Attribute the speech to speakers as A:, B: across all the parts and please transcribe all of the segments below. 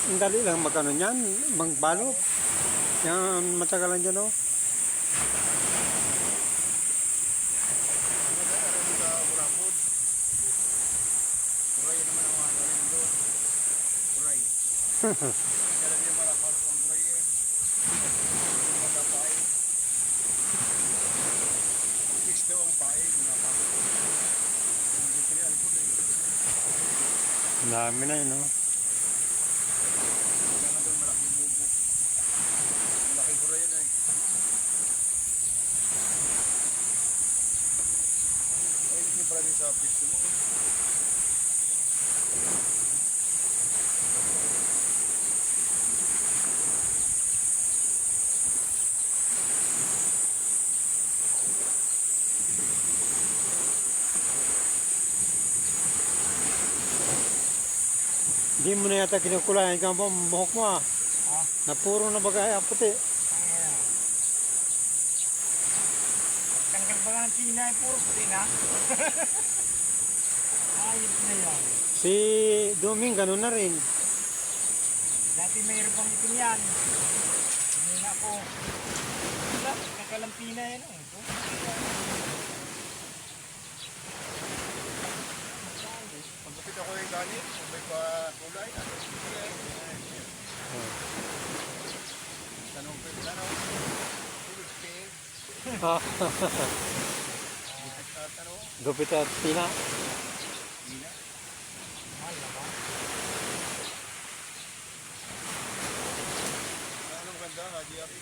A: Ang dali lang magkano niyan, magbalot. Yan, matagalan dyan, oh.
B: Kuray naman ang mga galing doon. Kuray. Kaya niya malakas ang kuray eh. Yung magkapay. Ang fix daw ang pae. Pinapakot. Hindi pinal ko eh.
A: Ang dami na yun, oh.
B: Kaya na doon malaking bubo. Malaking kuray yun eh. Ay, hindi pala din sa pisto mo.
A: Hindi mo na yata kinukulayan ka ba ang buhok mo, ah.
C: Ha?
A: Napuro na bagay ang puti.
C: Ayan. Tanggal ba ng China, puro puti na. Ayos na yan.
A: Si Duming, gano'n na rin.
C: Dati mayroon pang itim yan. Hindi na ako. Wala, kakalampina yan. Ito.
B: Pagkapit ako yung ganit, may pa kulay. Tanong ko yung tanong. Philippine. Tanong.
A: Gupit at tina.
B: Ina.
C: Mahal na ba?
B: Ano maganda? Haji Ari.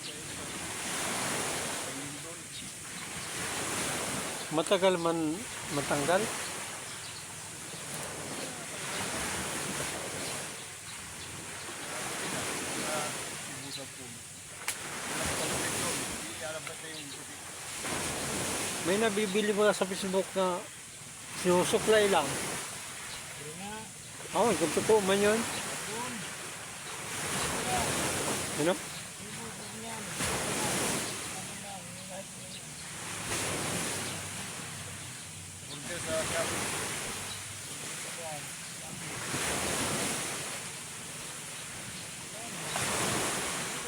B: Pagin doon.
A: Matagal man matanggal.
B: Ibusap po. Pagkapit doon. Hindi alam na kayo yung puti.
A: May nabibili mo sa Facebook na sinusuklay lang.
C: Hindi na.
A: Oo, kung totoo man yun.
C: Doon.
A: Ano?
C: Ibubog yan.
B: Punta sa Shopee.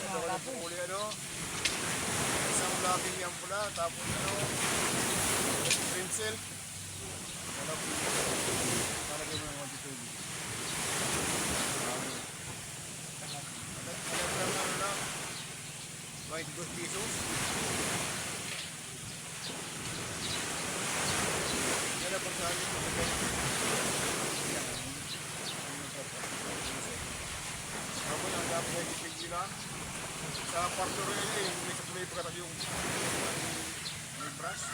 B: Ito wala po uli ano. Isang laking yan pula. Tapos ano. Pencil. Wala po. Talagay mo ng 120. Alam lang ano lang. 22 pesos. Yan ang pagsahin ko. Ako lang dapat ay ipigil lang. Sa parto rin may supply pa yung brush.